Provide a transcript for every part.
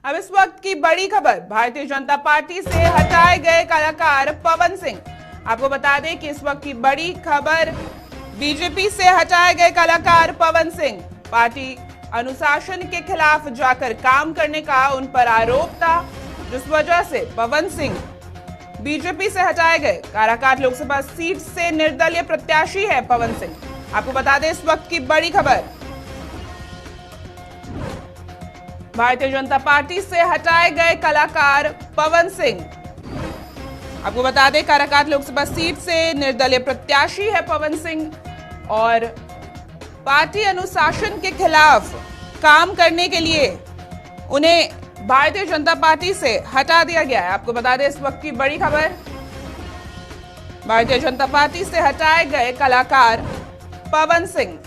अब इस वक्त की बड़ी खबर, भारतीय जनता पार्टी से हटाए गए कलाकार पवन सिंह। आपको बता दें कि इस वक्त की बड़ी खबर, बीजेपी से हटाए गए कलाकार पवन सिंह। पार्टी अनुशासन के खिलाफ जाकर काम करने का उन पर आरोप था, जिस वजह से पवन सिंह बीजेपी से हटाए गए। काराकाट लोकसभा सीट से निर्दलीय प्रत्याशी है पवन सिंह। आपको बता दें इस वक्त की बड़ी खबर, भारतीय जनता पार्टी से हटाए गए कलाकार पवन सिंह। आपको बता दें काराकाट लोकसभा सीट से निर्दलीय प्रत्याशी है पवन सिंह और पार्टी अनुशासन के खिलाफ काम करने के लिए उन्हें भारतीय जनता पार्टी से हटा दिया गया है। आपको बता दें इस वक्त की बड़ी खबर, भारतीय जनता पार्टी से हटाए गए कलाकार पवन सिंह।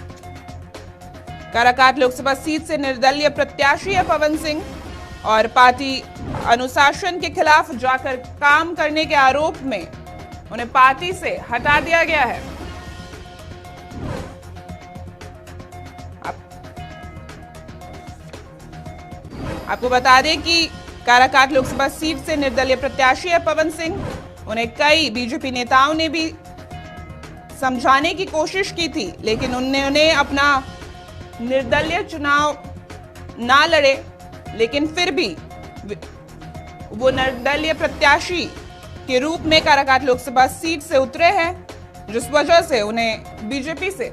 काराकाट लोकसभा सीट से निर्दलीय प्रत्याशी है पवन सिंह और पार्टी अनुशासन के खिलाफ जाकर काम करने के आरोप में उन्हें पार्टी से हटा दिया गया है। आपको बता दें कि काराकाट लोकसभा सीट से निर्दलीय प्रत्याशी है पवन सिंह। उन्हें कई बीजेपी नेताओं ने भी समझाने की कोशिश की थी, लेकिन उन्होंने अपना निर्दलीय चुनाव ना लड़े, लेकिन फिर भी वो निर्दलीय प्रत्याशी के रूप में काराकाट लोकसभा सीट से उतरे हैं, जिस वजह से उन्हें बीजेपी से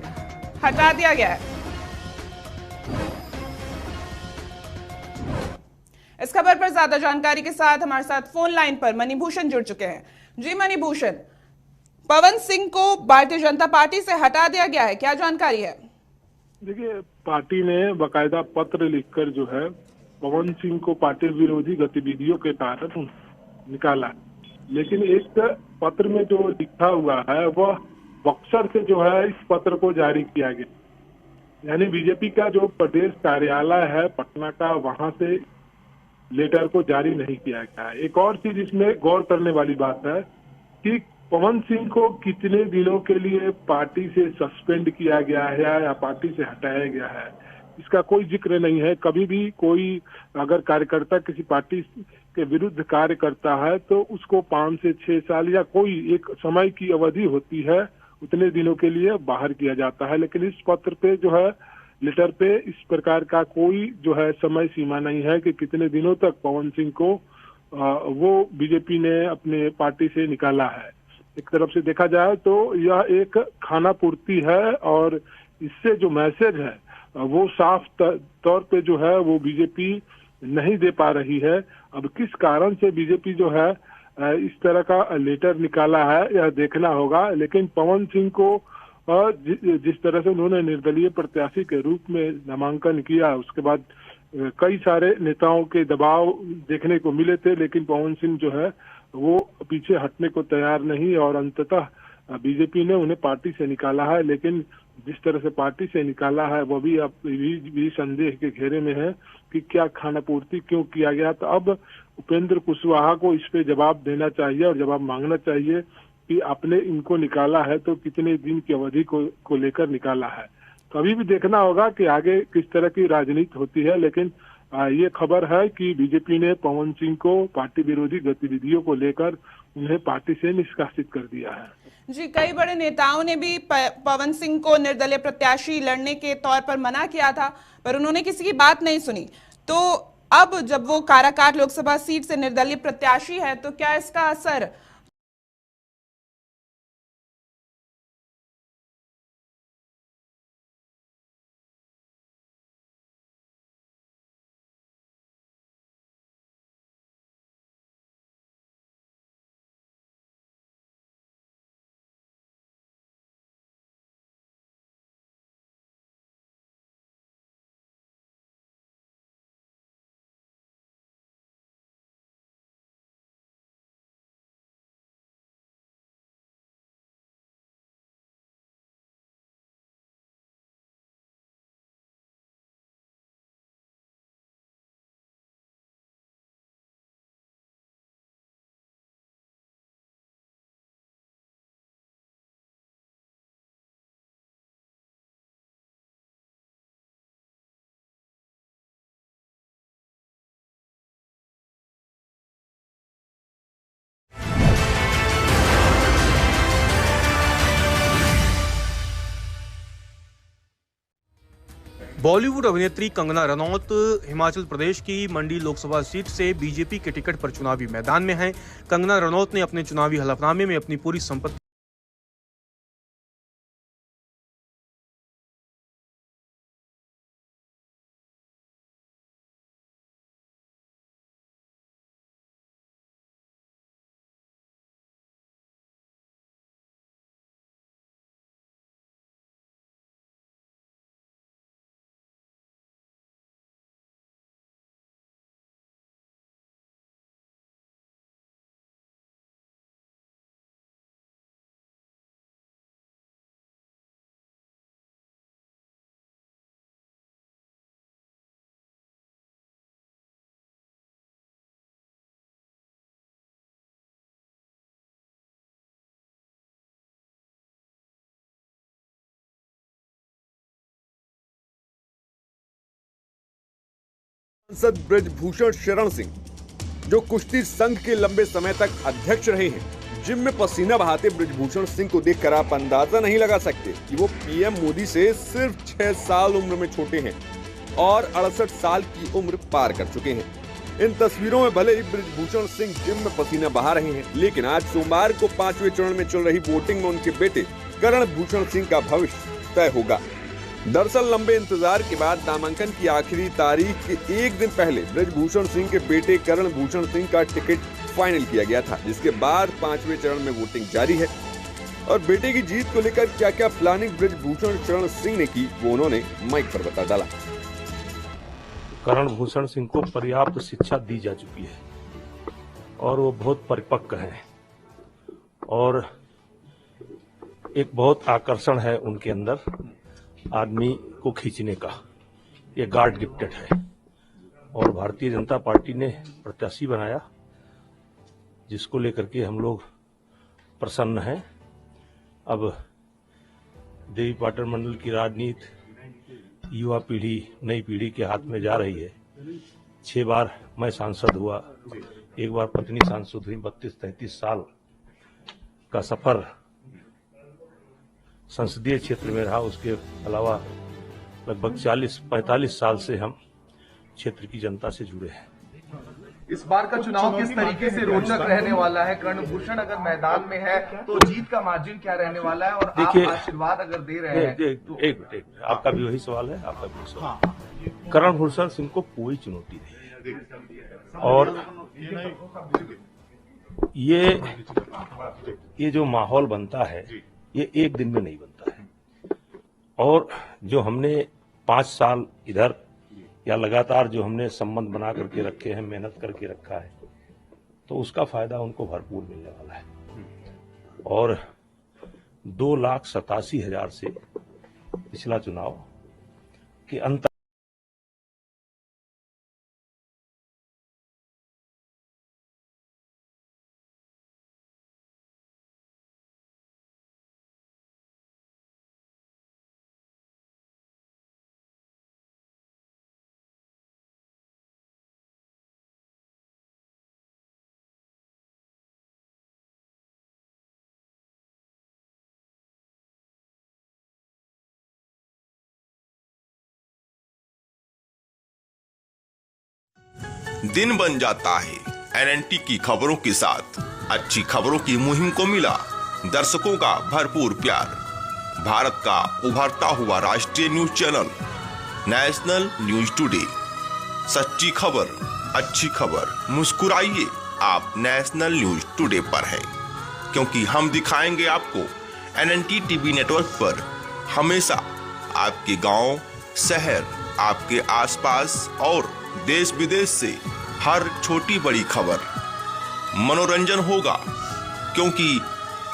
हटा दिया गया है। इस खबर पर ज्यादा जानकारी के साथ हमारे साथ फोन लाइन पर मणिभूषण जुड़ चुके हैं। जी मणिभूषण, पवन सिंह को भारतीय जनता पार्टी से हटा दिया गया है, क्या जानकारी है? देखिए, पार्टी ने बकायदा पत्र लिखकर जो है पवन सिंह को पार्टी विरोधी गतिविधियों के कारण निकाला, लेकिन एक पत्र में जो लिखा हुआ है वह बक्सर से जो है इस पत्र को जारी किया गया। यानी बीजेपी का जो प्रदेश कार्यालय है पटना का, वहां से लेटर को जारी नहीं किया गया है। एक और चीज इसमें गौर करने वाली बात है कि पवन सिंह को कितने दिनों के लिए पार्टी से सस्पेंड किया गया है या पार्टी से हटाया गया है, इसका कोई जिक्र नहीं है। कभी भी कोई अगर कार्यकर्ता किसी पार्टी के विरुद्ध कार्य करता है तो उसको 5 से 6 साल या कोई एक समय की अवधि होती है, उतने दिनों के लिए बाहर किया जाता है। लेकिन इस पत्र पे जो है, लेटर पे, इस प्रकार का कोई जो है समय सीमा नहीं है कि कितने दिनों तक पवन सिंह को वो बीजेपी ने अपने पार्टी से निकाला है। एक तरफ से देखा जाए तो यह एक खाना पूर्ति है और इससे जो मैसेज है वो साफ तौर पे जो है वो बीजेपी नहीं दे पा रही है। अब किस कारण से बीजेपी जो है इस तरह का लेटर निकाला है यह देखना होगा। लेकिन पवन सिंह को जिस तरह से उन्होंने निर्दलीय प्रत्याशी के रूप में नामांकन किया, उसके बाद कई सारे नेताओं के दबाव देखने को मिले थे, लेकिन पवन सिंह जो है वो पीछे हटने को तैयार नहीं और अंततः बीजेपी ने उन्हें पार्टी से निकाला है। लेकिन जिस तरह से पार्टी से निकाला है वो भी अब भी संदेह के घेरे में है कि क्या खानापूर्ति क्यों किया गया। तो अब उपेंद्र कुशवाहा को इस पे जवाब देना चाहिए और जवाब मांगना चाहिए कि आपने इनको निकाला है तो कितने दिन की अवधि को लेकर निकाला है। तो अभी भी देखना होगा कि आगे किस तरह की राजनीति होती है। लेकिन ये खबर है कि बीजेपी ने पवन सिंह को पार्टी विरोधी गतिविधियों को लेकर उन्हें पार्टी से निष्कासित कर दिया है। जी, कई बड़े नेताओं ने भी पवन सिंह को निर्दलीय प्रत्याशी लड़ने के तौर पर मना किया था, पर उन्होंने किसी की बात नहीं सुनी। तो अब जब वो काराकाट लोकसभा सीट से निर्दलीय प्रत्याशी है, तो क्या इसका असर बॉलीवुड अभिनेत्री कंगना रनौत हिमाचल प्रदेश की मंडी लोकसभा सीट से बीजेपी के टिकट पर चुनावी मैदान में हैं। कंगना रनौत ने अपने चुनावी हलफनामे में अपनी पूरी संपत्ति सांसद ब्रजभूषण शरण सिंह, जो कुश्ती संघ के लंबे समय तक अध्यक्ष रहे हैं, जिम में पसीना बहाते ब्रजभूषण सिंह को देखकर आप अंदाजा नहीं लगा सकते कि वो पीएम मोदी से सिर्फ 6 साल उम्र में छोटे हैं और 68 साल की उम्र पार कर चुके हैं। इन तस्वीरों में भले ही ब्रजभूषण सिंह जिम में पसीना बहा रहे हैं, लेकिन आज सोमवार को 5वें चरण में चल रही वोटिंग में उनके बेटे करण भूषण सिंह का भविष्य तय होगा। दरअसल लंबे इंतजार के बाद नामांकन की आखिरी तारीख के एक दिन पहले ब्रजभूषण सिंह के बेटे करण भूषण सिंह का टिकट फाइनल किया गया था, जिसके बाद 5वें चरण में वोटिंग जारी है। और बेटे की जीत को लेकर क्या क्या प्लानिंग ब्रजभूषण शरण सिंह ने की, वो उन्होंने माइक पर बता डाला। करण भूषण सिंह को पर्याप्त शिक्षा दी जा चुकी है और वो बहुत परिपक्व हैं और एक बहुत आकर्षण है उनके अंदर आदमी को खींचने का, ये गॉड गिफ्टेड है। और भारतीय जनता पार्टी ने प्रत्याशी बनाया, जिसको लेकर के हम लोग प्रसन्न हैं। अब देवी पाटन मंडल की राजनीति युवा पीढ़ी, नई पीढ़ी के हाथ में जा रही है। 6 बार मैं सांसद हुआ, एक बार पत्नी सांसद हुई। 32-33 साल का सफर संसदीय क्षेत्र में रहा। उसके अलावा लगभग 40-45 साल से हम क्षेत्र की जनता से जुड़े हैं। इस बार का चुनाव किस तरीके से रोचक रहने वाला है? कर्ण भूषण अगर मैदान में है तो जीत का मार्जिन क्या रहने वाला है? और आप आशीर्वाद अगर दे रहे हैं तो एक आपका भी वही सवाल है, आपका भी सवाल। करण भूषण सिंह को कोई चुनौती नहीं है और ये जो माहौल बनता है ये एक दिन में नहीं बनता है। और जो हमने 5 साल इधर या लगातार जो हमने संबंध बना करके रखे हैं, मेहनत करके रखा है, तो उसका फायदा उनको भरपूर मिलने वाला है। और 2,87,000 से पिछला चुनाव के अंतर दिन बन जाता है एनएनटी की खबरों के साथ। अच्छी खबरों की मुहिम को मिला दर्शकों का भरपूर प्यार। भारत का उभरता हुआ राष्ट्रीय news channel national news today. सच्ची खबर, अच्छी खबर, मुस्कुराइए, आप नेशनल न्यूज टुडे पर हैं, क्योंकि हम दिखाएंगे आपको एनएनटी टीवी नेटवर्क पर हमेशा आपके गांव, शहर, आपके आसपास और देश विदेश से हर छोटी बड़ी खबर। मनोरंजन होगा, क्योंकि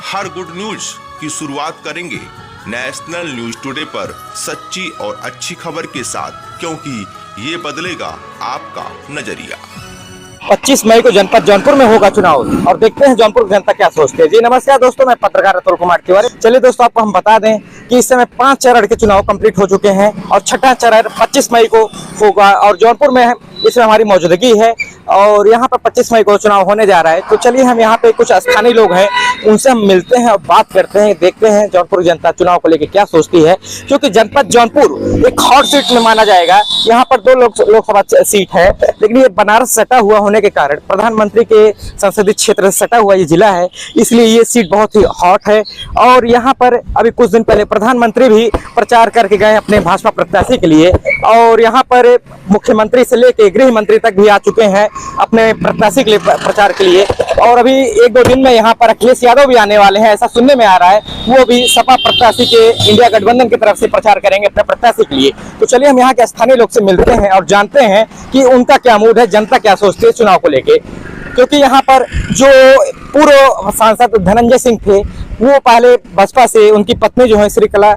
हर गुड न्यूज की शुरुआत करेंगे नेशनल न्यूज टुडे पर सच्ची और अच्छी खबर के साथ, क्योंकि ये बदलेगा आपका नजरिया। 25 मई को जनपद जौनपुर में होगा चुनाव और देखते हैं जौनपुर की जनता क्या सोचती है। जी नमस्कार दोस्तों, मैं पत्रकार अतुल कुमार तिवारी। चलिए दोस्तों, आपको हम बता दें कि इस समय 5 चरण के चुनाव कंप्लीट हो चुके हैं और 6ठा चरण 25 मई को होगा और जौनपुर में इसमें हमारी मौजूदगी है और यहाँ पर 25 मई को चुनाव होने जा रहा है। तो चलिए हम यहाँ पे कुछ स्थानीय लोग हैं, उनसे हम मिलते हैं और बात करते हैं, देखते हैं जौनपुर जनता चुनाव को लेकर क्या सोचती है। क्योंकि जनपद जौनपुर एक हॉट सीट में माना जाएगा। यहाँ पर 2 लोकसभा सीट है, लेकिन ये बनारस सटा हुआ होने के कारण, प्रधानमंत्री के संसदीय क्षेत्र से सटा हुआ ये जिला है, इसलिए ये सीट बहुत ही हॉट है। और यहाँ पर अभी कुछ दिन पहले प्रधानमंत्री भी प्रचार करके गए अपने भाजपा प्रत्याशी के लिए, और यहाँ पर मुख्यमंत्री से लेकर गृह मंत्री तक भी आ चुके हैं अपने प्रत्याशी के लिए प्रचार के लिए। और अभी 1-2 दिन में यहाँ पर अखिलेश यादव भी आने वाले हैं, ऐसा सुनने में आ रहा है। वो भी सपा प्रत्याशी के इंडिया गठबंधन की तरफ से प्रचार करेंगे अपने प्रत्याशी के लिए। तो चलिए हम यहाँ के स्थानीय लोग से मिलते हैं और जानते हैं कि उनका क्या मूड है, जनता क्या सोचती है चुनाव को लेके। क्योंकि यहाँ पर जो पूर्व सांसद धनंजय सिंह थे, वो पहले बसपा से उनकी पत्नी जो है श्रीकला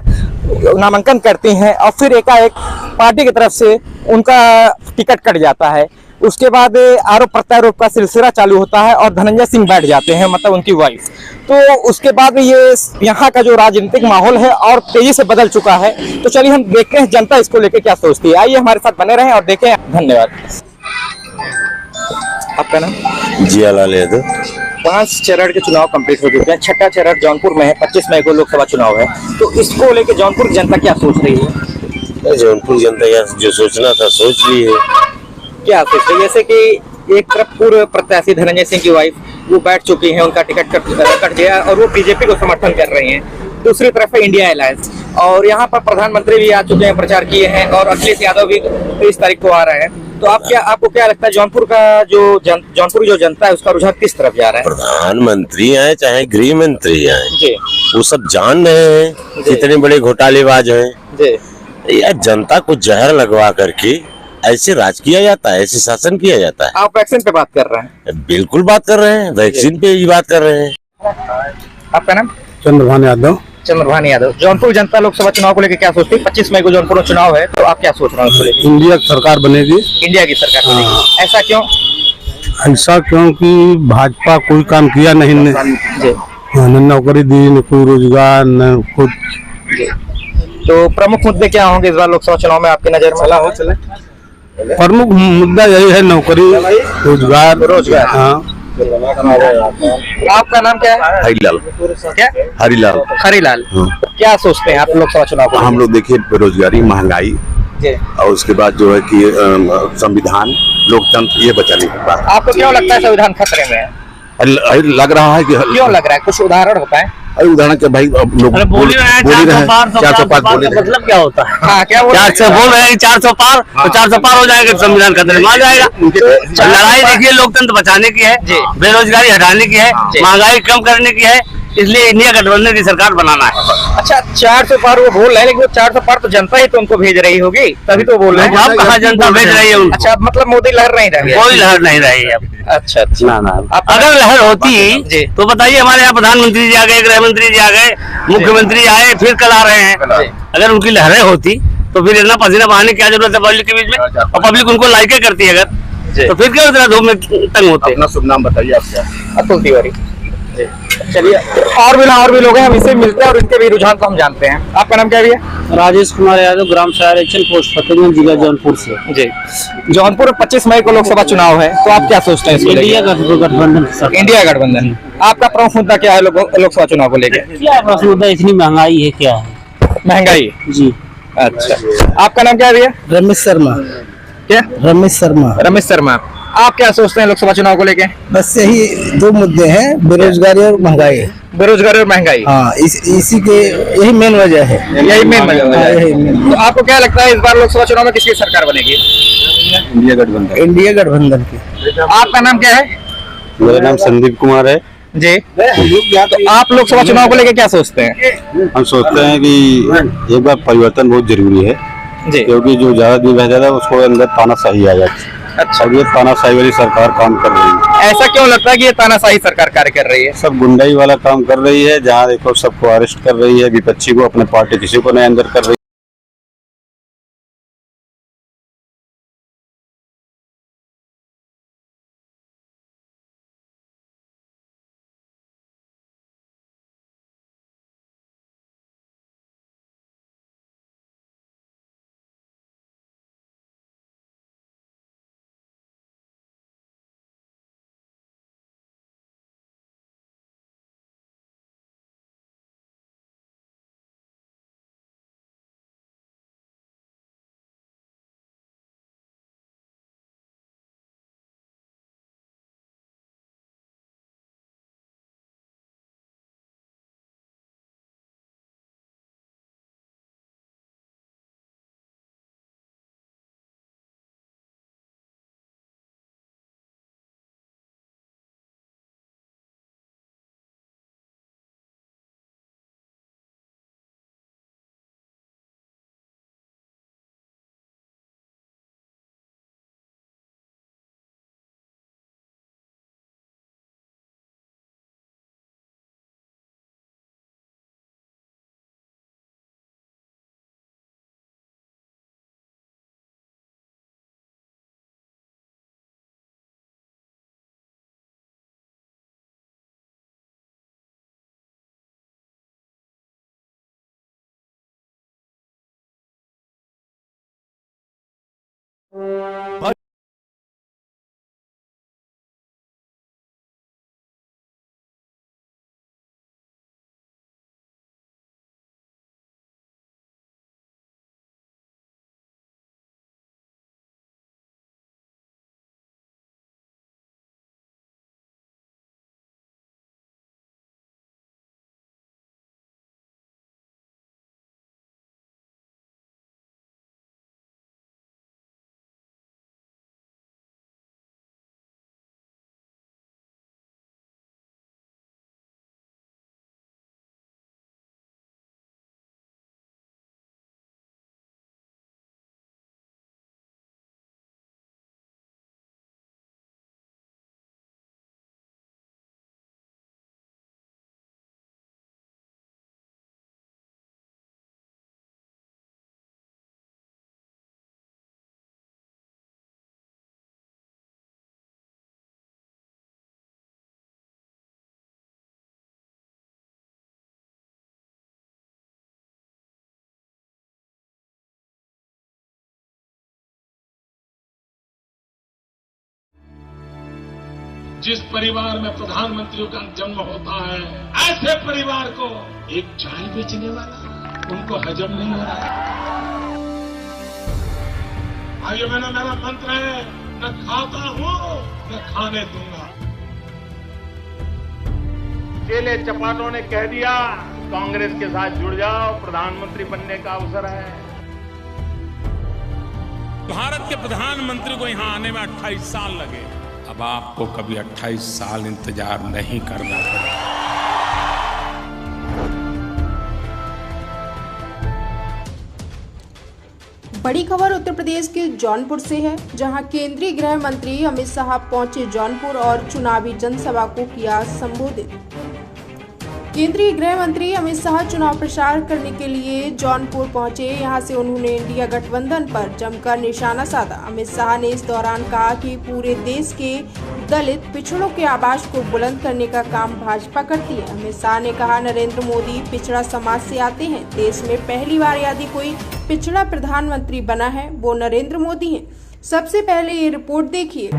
नामांकन करती हैं और फिर एकाएक पार्टी की तरफ से उनका टिकट कट जाता है। उसके बाद आरोप प्रत्यारोप का सिलसिला चालू होता है और धनंजय सिंह बैठ जाते हैं, मतलब उनकी वाइफ। तो उसके बाद ये यहाँ का जो राजनीतिक माहौल है और तेजी से बदल चुका है। तो चलिए हम देखते हैं जनता इसको लेकर क्या सोचती है। आइए हमारे साथ बने रहें और देखें। धन्यवाद। आपका नाम? जियालाल यादव। 5 चरण के चुनाव कंप्लीट हो चुके हैं, 6ठा चरण जौनपुर में है, 25 मई को लोकसभा चुनाव है। तो इसको लेकर जौनपुर की जनता क्या सोच रही है? जौनपुर जनता या जो सोचना था सोच ली है। क्या सोच रही है? जैसे कि एक तरफ पूर्व प्रत्याशी धनंजय सिंह की वाइफ वो बैठ चुकी है, उनका टिकट कट गया और वो बीजेपी को समर्थन कर रही हैं। दूसरी तरफ है इंडिया अलायंस, और यहाँ पर प्रधानमंत्री भी आ चुके हैं, प्रचार किए हैं, और अखिलेश यादव भी 23 तारीख को आ रहे हैं। तो आपको क्या लगता है जौनपुर का जौनपुर जो जनता है उसका रुझान किस तरफ जा रहा है? प्रधानमंत्री आए चाहे गृह मंत्री आए जी, वो सब जान रहे हैं कितने बड़े घोटालेबाज हैं जी। यह जनता को जहर लगवा करके ऐसे राज किया जाता है, ऐसे शासन किया जाता है। आप वैक्सीन पे बात कर रहे हैं? बिल्कुल बात कर रहे हैं, वैक्सीन पे ही बात कर रहे हैं। आपका नाम? चंद्रभान यादव। चंद्रभान यादव। जौनपुर जनता लोकसभा चुनाव को लेकर क्या सोचती है? 25 मई को जौनपुर में चुनाव है, तो आप क्या सोच रहे हैं उसको लेकर? इंडिया की सरकार बनेगी। इंडिया की सरकार बनेगी। ऐसा क्यों? ऐसा क्योंकि भाजपा कोई काम किया नहीं, न नौकरी दी, न कोई रोजगार, न कुछ। तो प्रमुख मुद्दे क्या होंगे इस बार लोकसभा चुनाव में आपकी नजर में? प्रमुख मुद्दा यही है, नौकरी, रोजगार। हाँ। आपका नाम क्या है? हरीलाल। क्या? हरीलाल। हरीलाल। क्या सोचते हैं आप लोकसभा चुनाव को? हम लोग देखिए बेरोजगारी, महंगाई और उसके बाद जो है कि संविधान, लोकतंत्र, ये बचाने की बात। आपको क्यों लगता है संविधान खतरे में है? लग रहा है कि क्यों लग रहा है? कुछ उदाहरण होता है? उदाहरण के भाई लोग बोल रहे हैं 400 पार बोले, मतलब क्या होता है? हाँ, क्या बोल 400 बोल रहे हैं, 400 पार तो 400 पार हो जाएगा, संविधान खतरे में आ जाएगा। लड़ाई देखिए लोकतंत्र बचाने की है, बेरोजगारी हटाने की है, महंगाई कम करने की है, इसलिए इंडिया गठबंधन की सरकार बनाना है। अच्छा, 400 पार वो बोल रहे हैं, लेकिन वो 400 पार तो जनता ही तो उनको भेज रही होगी, तभी तो बोल रहे हैं। अब कहाँ जनता भेज रही है उनको? अच्छा, मतलब मोदी लहर नहीं रही है? कोई लहर नहीं रही है अब। अच्छा अच्छा। ना अगर लहर होती तो बताइए, हमारे यहाँ प्रधानमंत्री जी आ गए, गृह मंत्री जी आ गए, मुख्यमंत्री आए, फिर कल आ रहे हैं। अगर उनकी लहरें होती तो फिर इतना पसीना बहाने की क्या जरूरत है पब्लिक के बीच में? और पब्लिक उनको लाइके करती है अगर, तो फिर क्यों इतना धूप में तंग होते? अपना शुभ नाम बताइए आपका? अतुल तिवारी। चलिए, और भी लोग हैं, हम इससे मिलते हैं और इनके भी रुझान को हम जानते हैं। आपका नाम क्या है भैया? राजेश कुमार यादव, ग्राम सहायक पोस्ट फतेहगंज, जिला जौनपुर से। जी। जौनपुर में 25 मई को लोकसभा चुनाव है, तो आप क्या सोचते हैं? इंडिया गठबंधन। इंडिया गठबंधन। आपका प्रमुख मुद्दा क्या है लोकसभा चुनाव को लेकर? क्या प्रमुख मुद्दा? इतनी महंगाई है, क्या है महंगाई? जी। अच्छा, आपका नाम क्या है भैया? रमेश शर्मा। क्या? रमेश शर्मा। रमेश शर्मा। आप क्या सोचते हैं लोकसभा चुनाव को लेके? बस यही 2 मुद्दे हैं, बेरोजगारी और महंगाई। बेरोजगारी और महंगाई। हाँ, इसी के यही मेन वजह है। यही मेन वजह है। यही मेन। तो आपको क्या लगता है इस बार लोकसभा चुनाव में किसकी सरकार बनेगी? इंडिया गठबंधन। इंडिया गठबंधन की। आपका नाम क्या है? मेरा नाम संदीप कुमार है जी। तो आप लोकसभा चुनाव को लेके क्या सोचते हैं? हम सोचते हैं कि एक बार परिवर्तन बहुत जरूरी है जी, क्योंकि जो ज्यादा दिन रह जाता है उसको अंदर तानाशाही आ जाती है। अच्छा, और ये तानाशाही वाली सरकार काम कर रही है। ऐसा क्यों लगता है कि ये तानाशाही सरकार कार्य कर रही है? सब गुंडाई वाला काम कर रही है, जहाँ देखो सबको अरेस्ट कर रही है, विपक्षी को अपने पार्टी किसी को नहीं अंदर कर रही है। जिस परिवार में प्रधानमंत्रियों का जन्म होता है, ऐसे परिवार को एक चाय बेचने वाला उनको हजम नहीं हो रहा। भाइयों बहनों, मेरा मंत्र है, न खाता हूं न खाने दूंगा। चेले चपाटों ने कह दिया कांग्रेस के साथ जुड़ जाओ, प्रधानमंत्री बनने का अवसर है। भारत के प्रधानमंत्री को यहां आने में 28 साल लगे। अब आपको कभी 28 साल इंतजार नहीं करना पड़ेगा। बड़ी खबर उत्तर प्रदेश के जौनपुर से है, जहां केंद्रीय गृह मंत्री अमित शाह पहुंचे जौनपुर और चुनावी जनसभा को किया संबोधित। केंद्रीय गृह मंत्री अमित शाह चुनाव प्रचार करने के लिए जौनपुर पहुंचे। यहां से उन्होंने इंडिया गठबंधन पर जमकर निशाना साधा। अमित शाह ने इस दौरान कहा कि पूरे देश के दलित पिछड़ों के आवाज को बुलंद करने का काम भाजपा करती है। अमित शाह ने कहा, नरेंद्र मोदी पिछड़ा समाज से आते हैं। देश में पहली बार यदि कोई पिछड़ा प्रधानमंत्री बना है वो नरेंद्र मोदी हैं। सबसे पहले ये रिपोर्ट देखिए।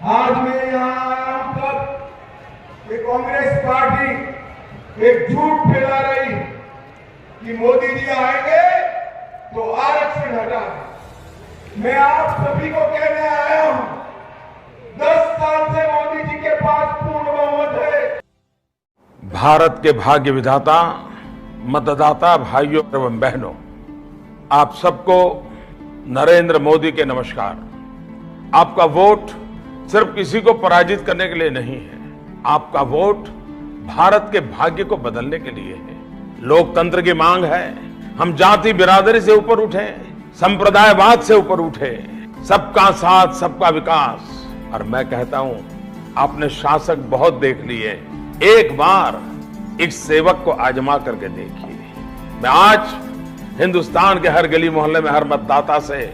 आज मैं यहाँ आया हूँ तब कि कांग्रेस पार्टी एक झूठ फैला रही कि मोदी जी आएंगे तो आरक्षण हटा दें। मैं आप सभी को कहने आया हूँ, 10 साल से मोदी जी के पास पूर्ण बहुमत है। भारत के भाग्य विधाता, मतदाता भाइयों एवं बहनों, आप सबको नरेंद्र मोदी के नमस्कार। आपका वोट सिर्फ किसी को पराजित करने के लिए नहीं है, आपका वोट भारत के भाग्य को बदलने के लिए है। लोकतंत्र की मांग है, हम जाति बिरादरी से ऊपर उठे, संप्रदायवाद से ऊपर उठे, सबका साथ सबका विकास। और मैं कहता हूं, आपने शासक बहुत देख लिए, एक बार एक सेवक को आजमा करके देखिए। मैं आज हिंदुस्तान के हर गली मोहल्ले में हर मतदाता से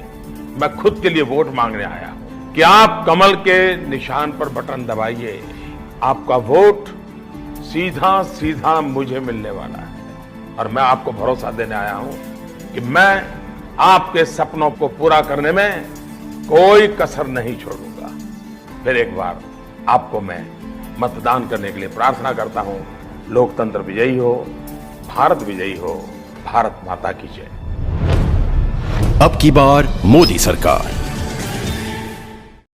मैं खुद के लिए वोट मांगने आया हूं कि आप कमल के निशान पर बटन दबाइए। आपका वोट सीधा सीधा मुझे मिलने वाला है और मैं आपको भरोसा देने आया हूं कि मैं आपके सपनों को पूरा करने में कोई कसर नहीं छोड़ूंगा। फिर एक बार आपको मैं मतदान करने के लिए प्रार्थना करता हूं। लोकतंत्र विजयी हो, भारत विजयी हो, भारत माता की जय। अब की बार मोदी सरकार।